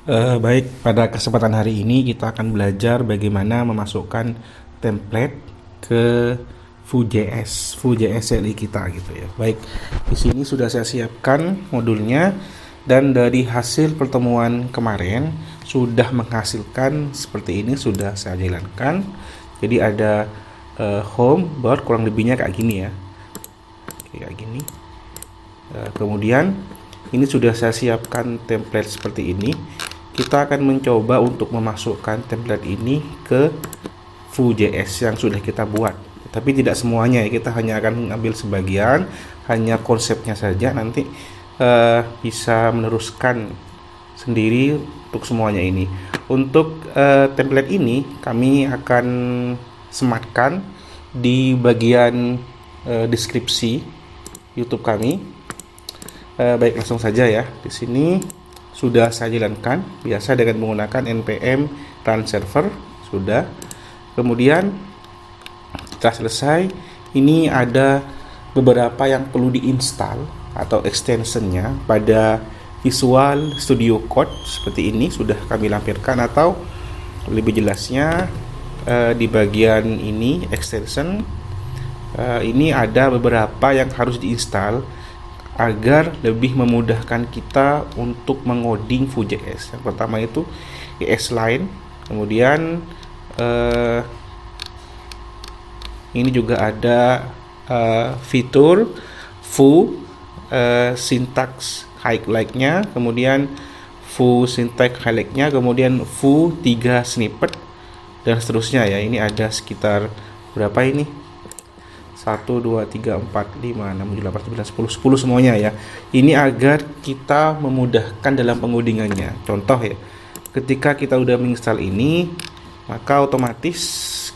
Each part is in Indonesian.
Baik, pada kesempatan hari ini kita akan belajar bagaimana memasukkan template ke Vue.js CLI kita gitu ya. Baik, di sini sudah saya siapkan modulnya dan dari hasil pertemuan kemarin sudah menghasilkan seperti ini, sudah saya jalankan. Jadi ada home bar kurang lebihnya kayak gini ya. Kayak gini. Kemudian ini sudah saya siapkan template seperti ini. Kita akan mencoba untuk memasukkan template ini ke Vue.js yang sudah kita buat, tapi tidak semuanya ya, kita hanya akan mengambil sebagian, hanya konsepnya saja. Nanti bisa meneruskan sendiri untuk semuanya ini. Untuk template ini kami akan sematkan di bagian deskripsi YouTube kami. Baik, langsung saja ya. Di sini sudah saya jalankan biasa dengan menggunakan npm run server sudah. Kemudian setelah selesai, ini ada beberapa yang perlu diinstal atau extensionnya pada Visual Studio Code seperti ini sudah kami lampirkan, atau lebih jelasnya di bagian ini extension. Ini ada beberapa yang harus diinstal agar lebih memudahkan kita untuk mengoding Vue.js. Yang pertama itu ESLine, kemudian ini juga ada fitur Vue syntax highlight-nya, kemudian Vue syntax highlight-nya, kemudian Vue 3 snippet dan seterusnya ya. Ini ada sekitar berapa ini? 1, 2, 3, 4, 5, 6, 7, 8, 9, 10 semuanya ya. Ini agar kita memudahkan dalam pengodingannya. Contoh ya, ketika kita udah menginstal ini, maka otomatis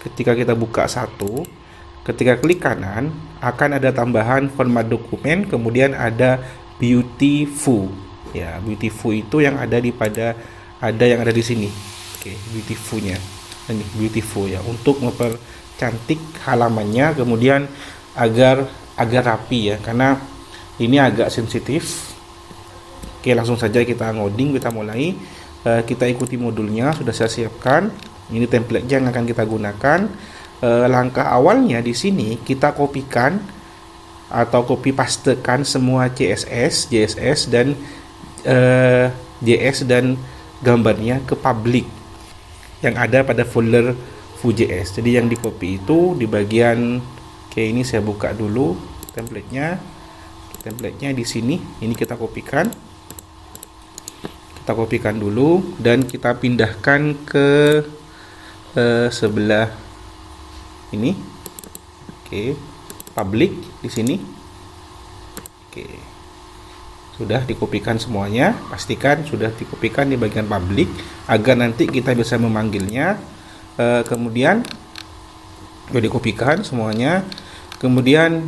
ketika kita buka satu, ketika klik kanan akan ada tambahan format dokumen, kemudian ada Beautiful ya. Beautiful itu yang ada yang ada di sini. Oke, Beautiful-nya. Ini Beautiful ya, untuk mempercantik halamannya, kemudian agar rapi ya, karena ini agak sensitif. Oke, langsung saja kita ngoding, kita mulai. Kita ikuti modulnya sudah saya siapkan. Ini template yang akan kita gunakan. Langkah awalnya di sini kita kopikan atau copy pastekan semua JS dan JS dan gambarnya ke public yang ada pada folder Vue.js. Jadi yang di copy itu di bagian, oke, ini saya buka dulu templatenya di sini. Ini kita kopikan dulu dan kita pindahkan ke sebelah ini. Oke, public di sini. Oke, sudah dikopikan semuanya. Pastikan sudah dikopikan di bagian public agar nanti kita bisa memanggilnya. Kemudian sudah dikopikan semuanya. Kemudian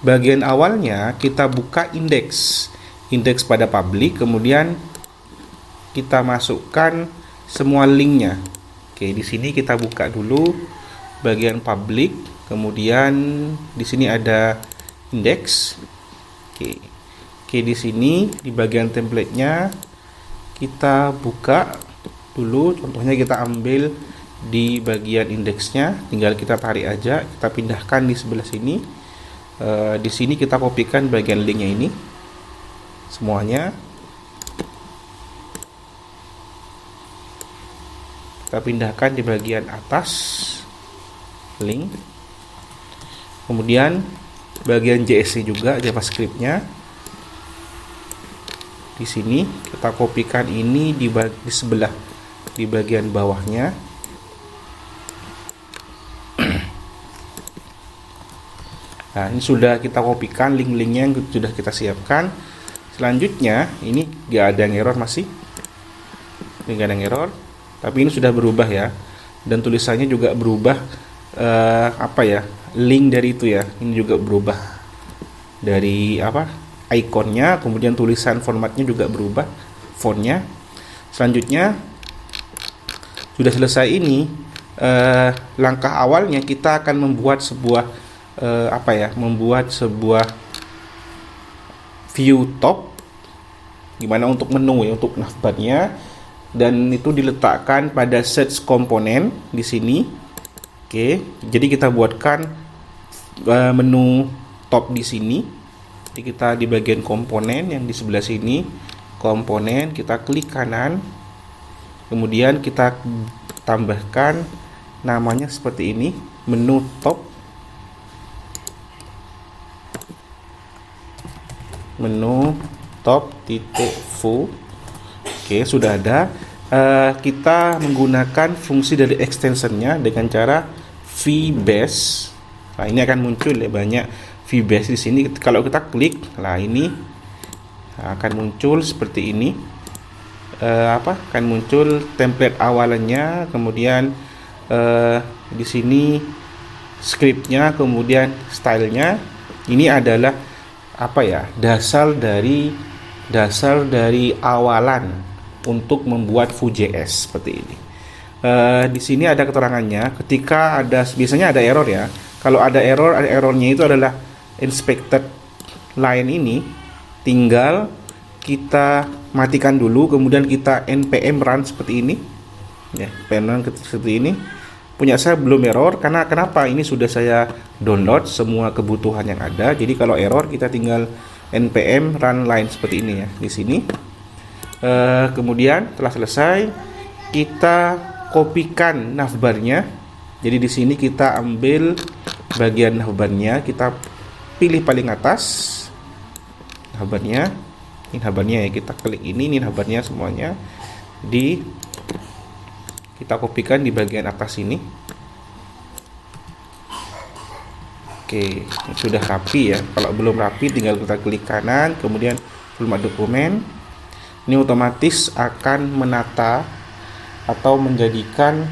bagian awalnya kita buka indeks pada public, kemudian kita masukkan semua linknya. Oke, di sini kita buka dulu bagian public, kemudian di sini ada indeks. Oke, di sini di bagian templatenya kita buka dulu. Contohnya kita ambil di bagian indeksnya, tinggal kita tarik aja, kita pindahkan di sebelah sini. Di sini kita kopikan bagian linknya ini semuanya. Kita pindahkan di bagian atas link. Kemudian bagian JSC juga, JavaScript-nya. Di sini kita kopikan ini di sebelah di bagian bawahnya. Nah, ini sudah kita kopikan link-linknya yang sudah kita siapkan. Selanjutnya ini gak ada yang error, masih ini gak ada yang error, tapi ini sudah berubah ya, dan tulisannya juga berubah. Link dari itu ya, ini juga berubah dari ikonnya, kemudian tulisan formatnya juga berubah, fontnya. Selanjutnya sudah selesai ini. Langkah awalnya kita akan membuat sebuah view top, gimana untuk menu ya, untuk navbarnya. dan itu diletakkan pada search komponen di sini. Oke, jadi kita buatkan menu top di sini. Jadi kita di bagian komponen yang di sebelah sini, komponen, kita klik kanan, kemudian kita tambahkan namanya seperti ini, menu top, menu top titik foo. Oke, sudah ada. Kita menggunakan fungsi dari extensionnya dengan cara vbase. Nah, ini akan muncul ya banyak vbase di sini. Kalau kita klik, nah ini akan muncul seperti ini. Akan muncul template awalannya, kemudian di sini scriptnya, kemudian stylenya. Ini adalah dasar dari awalan untuk membuat Vue.js seperti ini. Di sini ada keterangannya. Ketika biasanya ada error ya. Kalau ada errornya itu adalah inspected line ini. Tinggal kita matikan dulu, kemudian kita npm run seperti ini. Ya, npm run seperti ini. Punya saya belum error karena kenapa? Ini sudah saya download semua kebutuhan yang ada. Jadi kalau error kita tinggal npm run line seperti ini ya di sini. Kemudian setelah selesai kita kopikan navbarnya. Jadi di sini kita ambil bagian navbarnya, kita pilih paling atas navbarnya. Ini navbarnya ya, kita klik ini navbarnya semuanya. Kita kopikan di bagian atas ini. Oke, sudah rapi ya. Kalau belum rapi tinggal kita klik kanan, kemudian format dokumen. Ini otomatis akan menata atau menjadikan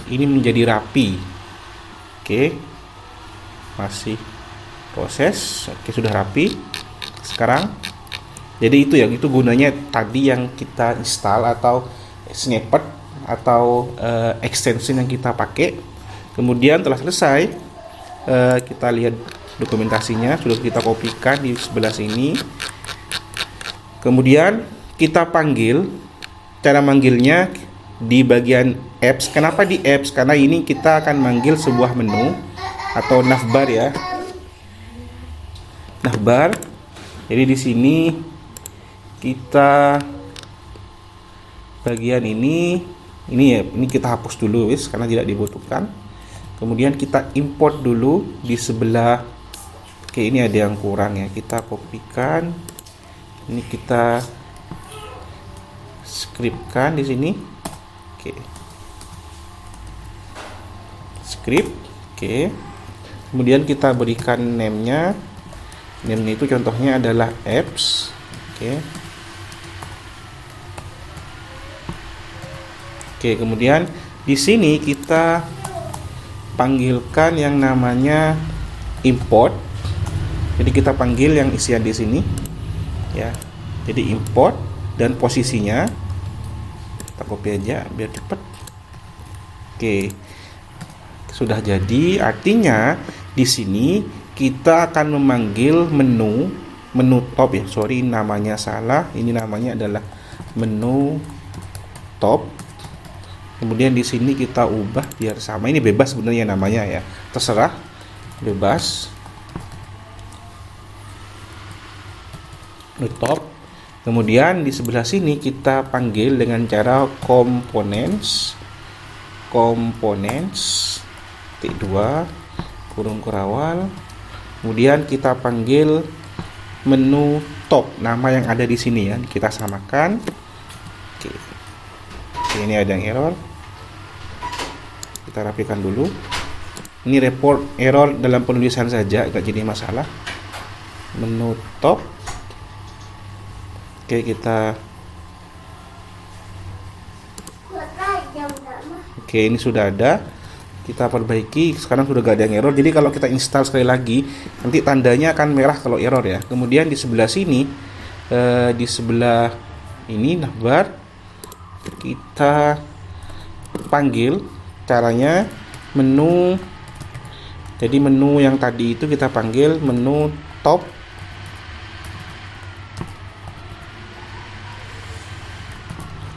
ini menjadi rapi. Oke, masih proses. Oke, sudah rapi sekarang. Jadi itu gunanya tadi yang kita install atau snippet atau extension yang kita pakai. Kemudian telah selesai, kita lihat dokumentasinya sudah kita kopikan di sebelah sini. Kemudian kita panggil, cara manggilnya di bagian apps. Kenapa di apps? Karena ini kita akan manggil sebuah menu atau navbar ya. Navbar. Jadi di sini kita bagian ini kita hapus dulu karena tidak dibutuhkan. Kemudian kita import dulu di sebelah. Oke, ini ada yang kurang ya. Kita kopikan. Ini kita scriptkan di sini. Oke. Script. Oke. Kemudian kita berikan name-nya. Name-nya itu contohnya adalah apps. Oke. Oke, kemudian di sini kita panggilkan yang namanya import. Jadi kita panggil yang isian di sini. Ya, jadi import dan posisinya kita copy aja biar cepat. Oke, sudah jadi. Artinya di sini kita akan memanggil menu top ya. Sorry, namanya salah. Ini namanya adalah menu top. Kemudian di sini kita ubah biar sama. Ini bebas sebenarnya namanya ya. Terserah, bebas. Top. Kemudian di sebelah sini kita panggil dengan cara components titik 2 kurung kurawal. Kemudian kita panggil menu top, nama yang ada di sini ya, kita samakan. Oke, ini ada yang error, kita rapikan dulu. Ini report error dalam penulisan saja, gak jadi masalah. Menu top. Oke, ini sudah ada. Kita perbaiki. Sekarang sudah gak ada yang error. Jadi kalau kita install sekali lagi, nanti tandanya akan merah kalau error ya. Kemudian di sebelah sini, di sebelah ini navbar, kita panggil caranya menu. Jadi menu yang tadi itu kita panggil menu top.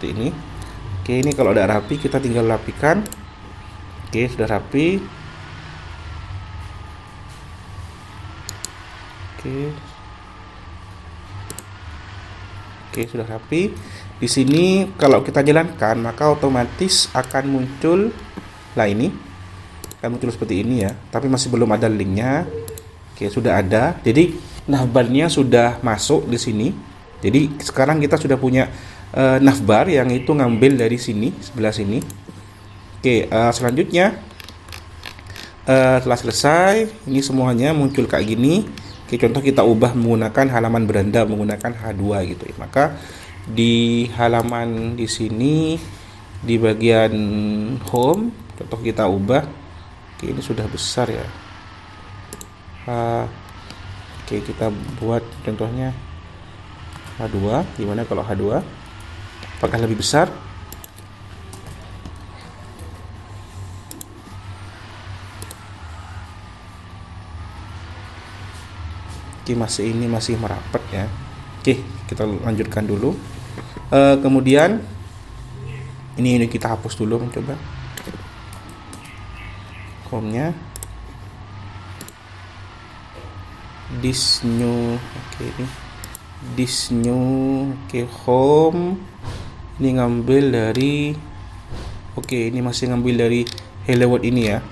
seperti ini. Oke, ini kalau udah rapi kita tinggal rapikan. Oke, sudah rapi. Oke. Oke, sudah rapi. Di sini kalau kita jalankan maka otomatis akan muncul lah ini. Akan muncul seperti ini ya, tapi masih belum ada linknya. Oke, sudah ada. Jadi navbarnya sudah masuk di sini. Jadi sekarang kita sudah punya navbar yang itu ngambil dari sini, sebelah sini. Oke, selanjutnya setelah selesai, ini semuanya muncul kayak gini. Oke, contoh kita ubah menggunakan halaman beranda menggunakan H2 gitu ya. Maka di halaman di sini di bagian home, contoh kita ubah. Oke, ini sudah besar ya. Oke, kita buat contohnya H2. Gimana kalau H2? Apakah lebih besar? Oke, masih merapat ya. Oke, kita lanjutkan dulu. Kemudian ini kita hapus dulu, mencoba home-nya. This new, oke, ini this new, oke, home ini ngambil dari, oke, ini masih ngambil dari Hello World ini ya,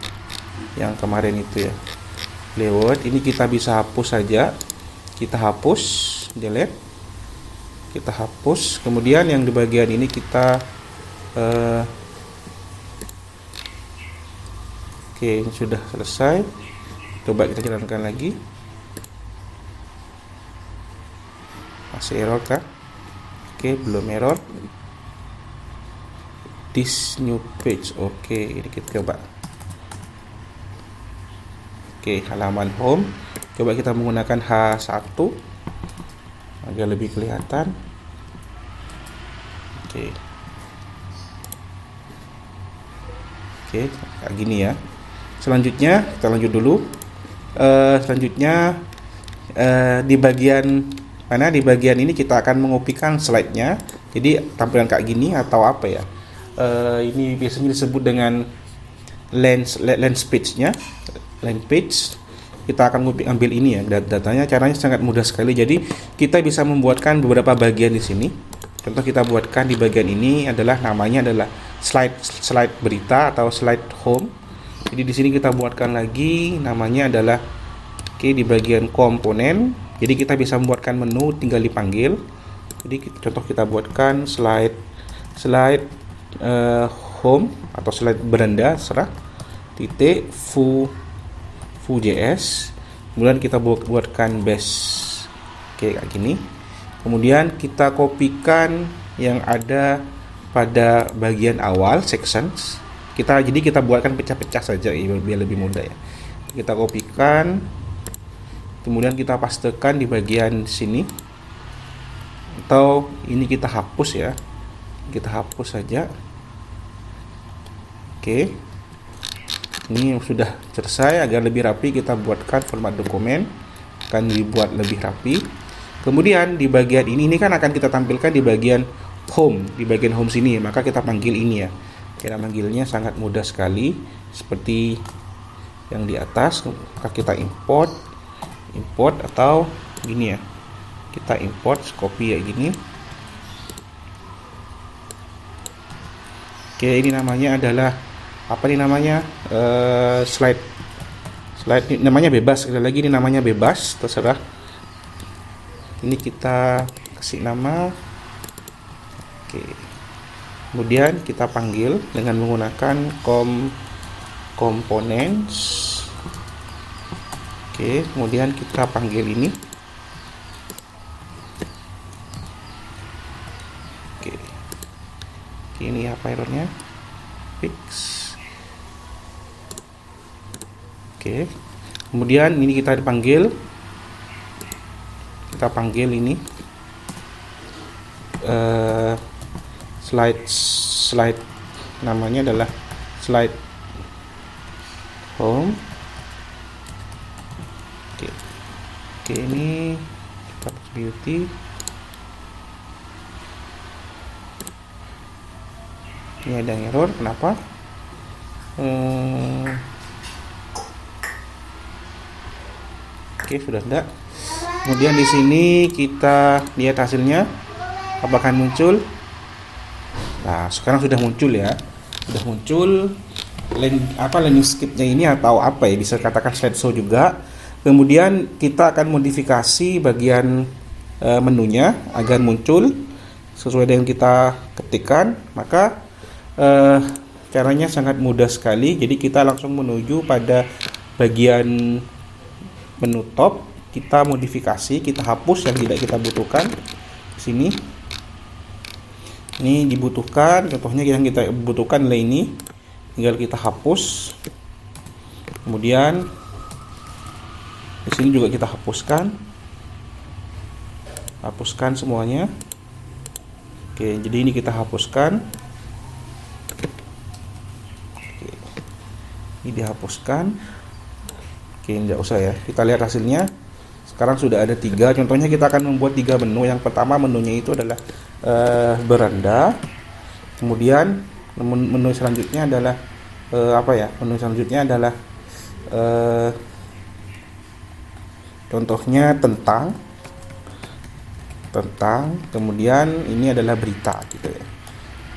yang kemarin itu ya. Hello World ini kita bisa hapus saja. Kita hapus, delete, kita hapus. Kemudian yang di bagian ini kita oke, ini sudah selesai. Coba kita jalankan lagi. Masih error kah? Oke, belum error. This new page. Oke, ini kita coba. Oke, halaman home. Coba kita menggunakan H1 agar lebih kelihatan. Oke. Oke, kayak gini ya. Selanjutnya kita lanjut dulu. Selanjutnya di bagian mana? Di bagian ini kita akan mengopikan slide-nya. Jadi tampilan kayak gini atau apa ya? Ini biasanya disebut dengan land page-nya. Land page. Kita akan ambil ini ya datanya. Caranya sangat mudah sekali. Jadi kita bisa membuatkan beberapa bagian di sini. Contoh kita buatkan di bagian ini adalah namanya adalah slide berita atau slide home. Jadi di sini kita buatkan lagi namanya adalah di bagian komponen. Jadi kita bisa membuatkan menu tinggal dipanggil. Jadi contoh kita buatkan slide home atau slide beranda serah titik Vue.js. Kemudian kita buatkan base kayak gini. Kemudian kita kopikan yang ada pada bagian awal sections. Jadi kita buatkan pecah-pecah saja biar lebih mudah ya. Kita kopikan, kemudian kita pastekan di bagian sini. Atau ini kita hapus ya. Kita hapus saja. Oke. Ini sudah selesai. Agar lebih rapi kita buatkan format dokumen, akan dibuat lebih rapi. Kemudian di bagian ini kan akan kita tampilkan di bagian home, di bagian home sini, maka kita panggil ini ya. Kita manggilnya sangat mudah sekali seperti yang di atas. Maka kita import atau gini ya, kita import copy ya gini. Oke, ini namanya adalah apa nih namanya, slide namanya bebas. Sekali lagi ini namanya bebas, terserah. Ini kita kasih nama. Oke, kemudian kita panggil dengan menggunakan components. Oke, kemudian kita panggil ini. Oke, ini apa errornya? Fix. Oke, kemudian ini kita dipanggil, ini slide namanya adalah slide home. Oke, ini kita beauty. Ini ada yang error, kenapa? Oke, sudah tidak. Kemudian di sini kita lihat hasilnya, apakah muncul? Nah, sekarang sudah muncul ya, sudah muncul landscape-nya ini, atau apa ya, bisa katakan slideshow juga. Kemudian kita akan modifikasi bagian menunya agar muncul sesuai dengan kita ketikkan. Maka caranya sangat mudah sekali. Jadi kita langsung menuju pada bagian menu top, kita modifikasi, kita hapus yang tidak kita butuhkan. Di sini ini dibutuhkan, contohnya yang kita butuhkan adalah ini, tinggal kita hapus. Kemudian di sini juga kita hapuskan semuanya. Oke, jadi ini kita hapuskan. Oke, ini dihapuskan. Oke, tidak usah ya, kita lihat hasilnya. Sekarang sudah ada 3. Contohnya kita akan membuat 3 menu. Yang pertama menunya itu adalah beranda. Kemudian menu selanjutnya adalah menu selanjutnya adalah contohnya tentang. Kemudian ini adalah berita gitu ya,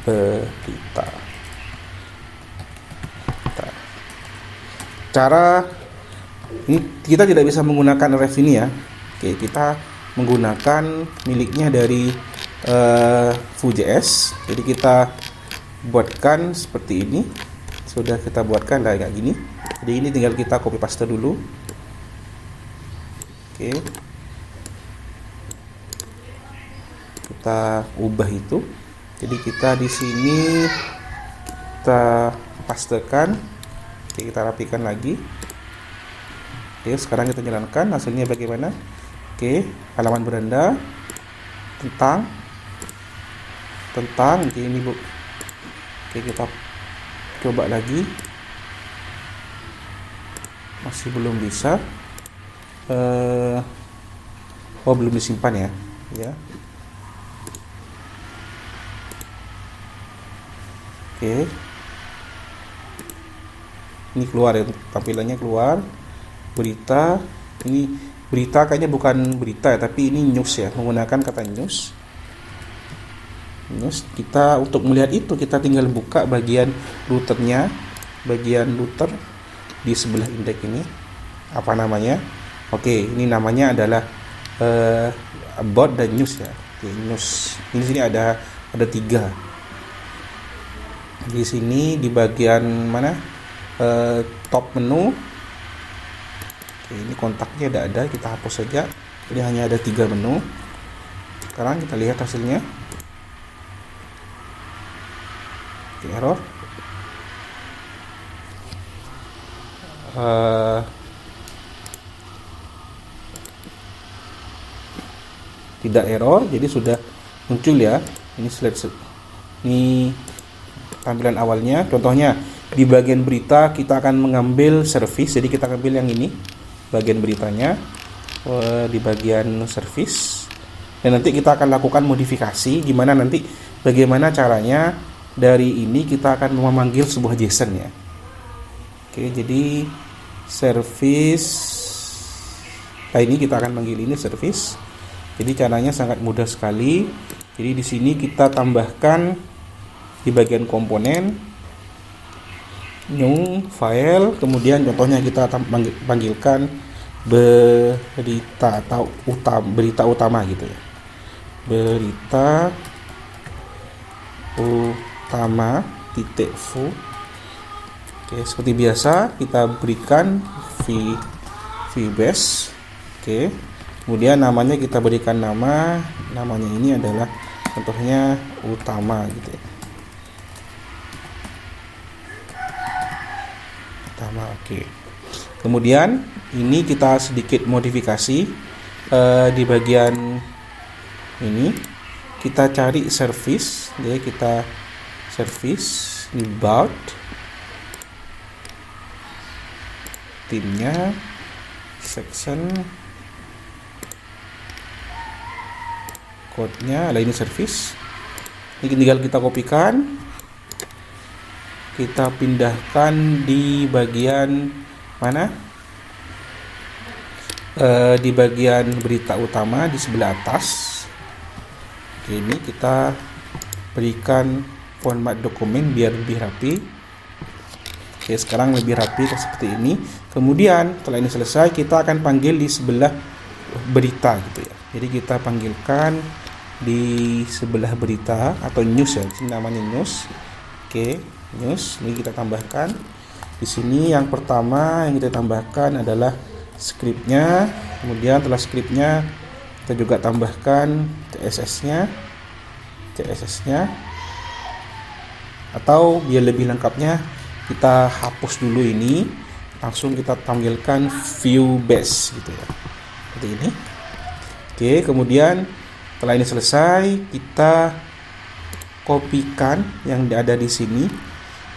berita. Cara ini kita tidak bisa menggunakan ref ini ya. Oke, kita menggunakan miliknya dari Vue.js. Jadi kita buatkan seperti ini. Sudah kita buatkan kayak gini. Jadi ini tinggal kita copy paste dulu. Oke, kita ubah itu. Jadi kita di sini kita pastekan. Oke, kita rapikan lagi. Oke, sekarang kita jalankan, hasilnya bagaimana? Oke, halaman beranda, tentang. Oke, ini Bu. Oke, kita coba lagi. Masih belum bisa. Belum disimpan ya. Oke. Ini keluar ya, tampilannya keluar. Berita, ini berita kayaknya bukan berita ya, tapi ini news ya, menggunakan kata news. Kita untuk melihat itu kita tinggal buka bagian routernya, bagian router di sebelah indeks ini. Apa namanya? Oke, ini namanya adalah about dan news ya. Oke, news. Ini sini ada 3. Di sini di bagian mana? Top menu. Ini kontaknya tidak ada, kita hapus saja. Jadi hanya ada 3 menu. Sekarang kita lihat hasilnya. Error. Tidak error, jadi sudah muncul ya. Ini slide. Ini tampilan awalnya. Contohnya di bagian berita kita akan mengambil service. Jadi kita ambil yang ini, bagian beritanya, di bagian service, dan nanti kita akan lakukan modifikasi gimana nanti, bagaimana caranya dari ini kita akan memanggil sebuah JSON ya. Oke, jadi service, ini kita akan panggil ini service. Jadi caranya sangat mudah sekali. Jadi di sini kita tambahkan di bagian komponen new file, kemudian contohnya kita panggilkan berita atau berita utama gitu ya, berita utama titik fu. Oke, seperti biasa kita berikan vbase. Oke, kemudian namanya kita berikan namanya ini adalah contohnya utama gitu ya. Oke. Kemudian ini kita sedikit modifikasi di bagian ini kita cari service. Jadi kita service di about, timnya, section, code-nya, ini service. Ini tinggal kita kopikan, kita pindahkan di bagian mana? Di bagian berita utama di sebelah atas. Oke, ini kita berikan format dokumen biar lebih rapi. Oke, sekarang lebih rapi seperti ini. Kemudian setelah ini selesai, kita akan panggil di sebelah berita gitu ya. Jadi kita panggilkan di sebelah berita atau news ya, ini namanya news. Oke, news. Ini kita tambahkan di sini. Yang pertama yang kita tambahkan adalah skripnya. Kemudian setelah skripnya kita juga tambahkan CSS-nya, atau biar lebih lengkapnya kita hapus dulu ini, langsung kita tampilkan view base gitu ya, seperti ini. Oke, kemudian setelah ini selesai, kita kopikan yang ada di sini,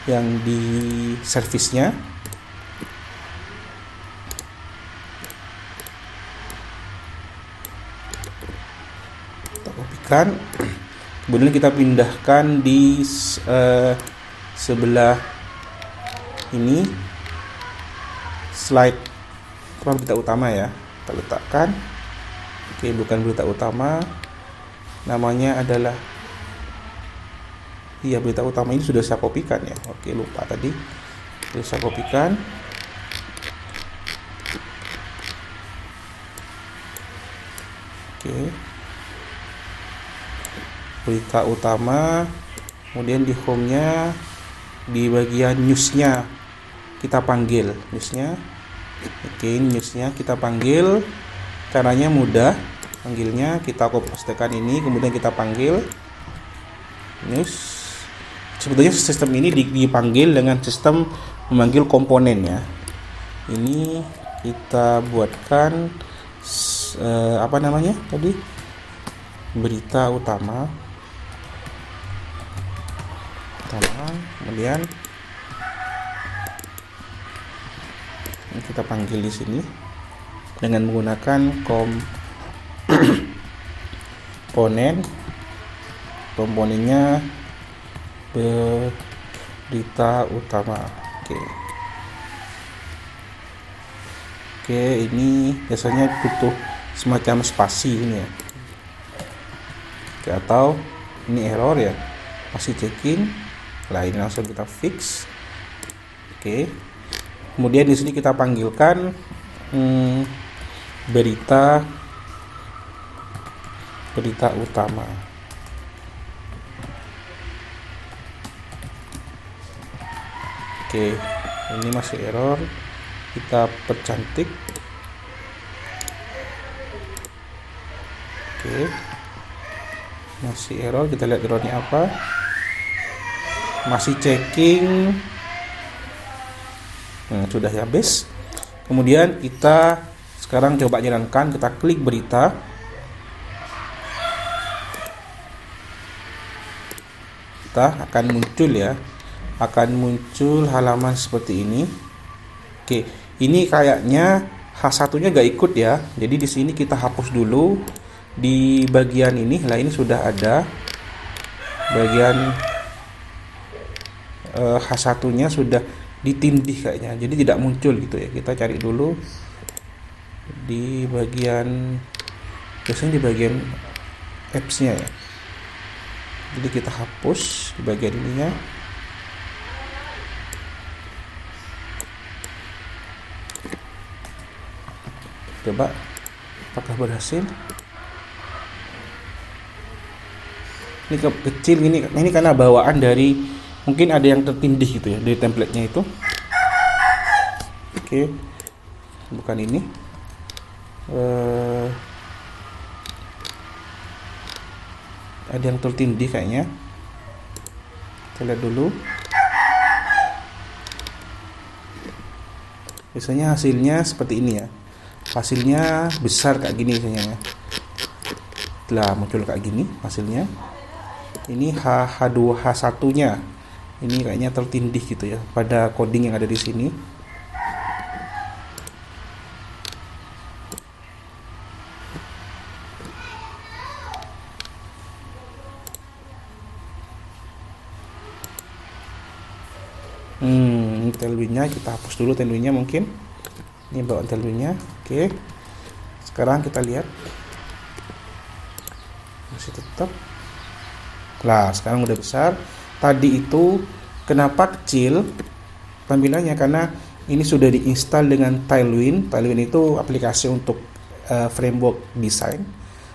yang di servisnya. Kita kopikan, kemudian kita pindahkan di sebelah ini, slide berita utama ya, kita letakkan. Oke, bukan berita utama, namanya adalah, iya, berita utama ini sudah saya kopikan ya. Oke, lupa tadi, sudah saya kopikan. Oke, berita utama, kemudian di home-nya, di bagian news-nya kita panggil news-nya. Oke, news-nya kita panggil. Caranya mudah, panggilnya kita pastekan ini, kemudian kita panggil news. Sebetulnya sistem ini dipanggil dengan sistem memanggil komponen ya. Ini kita buatkan apa namanya tadi, berita utama, kemudian kita panggil di sini dengan menggunakan komponennya berita utama. Oke, ini biasanya butuh semacam spasi ini ya. Oke, atau ini error ya, masih checking. Nah, ini langsung kita fix. Oke, kemudian di sini kita panggilkan berita utama. Oke, ini masih error, kita percantik. Oke, masih error, kita lihat errornya apa. Masih checking. Nah, sudah habis. Kemudian kita sekarang coba jalankan, kita klik berita. Kita akan muncul ya, akan muncul halaman seperti ini. Oke, ini kayaknya H1-nya gak ikut ya. Jadi di sini kita hapus dulu di bagian ini. Nah, ini sudah ada bagian H1-nya sudah ditindih kayaknya, jadi tidak muncul gitu ya. Kita cari dulu di bagian, biasanya di bagian apps-nya ya. Jadi kita hapus di bagian ininya. Coba apakah berhasil. Ini kecil ini karena bawaan dari, mungkin ada yang tertindih gitu ya dari template-nya itu. Oke, bukan ini. Ada yang tertindih kayaknya. Kita lihat dulu. Biasanya hasilnya seperti ini ya. Hasilnya besar kayak gini biasanya ya. Setelah muncul kayak gini hasilnya. Ini H2 H1-nya. Ini kayaknya tertindih gitu ya pada coding yang ada di sini. Ini tailwindnya kita hapus dulu, tailwindnya mungkin. Ini bawaan tailwindnya. Oke. Sekarang kita lihat. Masih tetap. Lah, sekarang udah besar. Tadi itu kenapa kecil tampilannya? Karena ini sudah diinstal dengan Tailwind. Tailwind itu aplikasi untuk framework desain.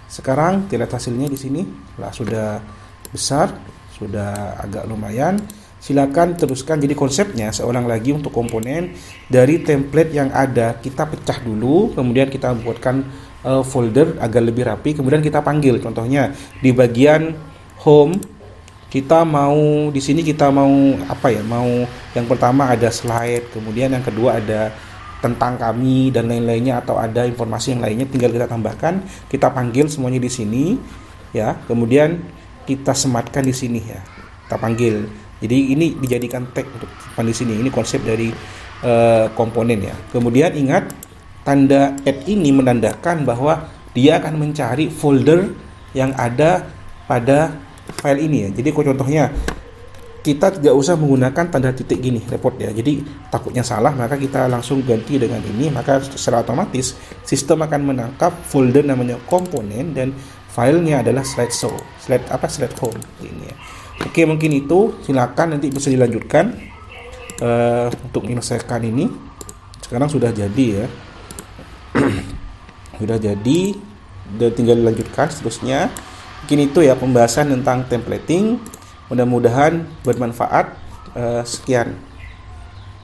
Sekarang lihat hasilnya di sini. Lah, sudah besar, sudah agak lumayan. Silakan teruskan. Jadi konsepnya seulang lagi untuk komponen dari template yang ada kita pecah dulu, kemudian kita buatkan folder agar lebih rapi, kemudian kita panggil. Contohnya di bagian home kita mau di sini kita mau apa ya? Mau yang pertama ada slide, kemudian yang kedua ada tentang kami dan lain-lainnya, atau ada informasi yang lainnya, tinggal kita tambahkan, kita panggil semuanya di sini ya. Kemudian kita sematkan di sini ya. Kita panggil. Jadi ini dijadikan tag untuk di sini. Ini konsep dari komponen ya. Kemudian ingat, tanda add ini menandakan bahwa dia akan mencari folder yang ada pada file ini ya. Jadi contohnya kita tidak usah menggunakan tanda titik gini, repot ya. Jadi takutnya salah, maka kita langsung ganti dengan ini. Maka secara otomatis sistem akan menangkap folder namanya komponen dan filenya adalah slideshow, slide home ini ya. Oke, mungkin itu. Silakan nanti bisa dilanjutkan untuk menyelesaikan ini. Sekarang sudah jadi ya. Sudah jadi, dan tinggal dilanjutkan seterusnya. Mungkin itu ya pembahasan tentang templating. Mudah-mudahan bermanfaat. Sekian.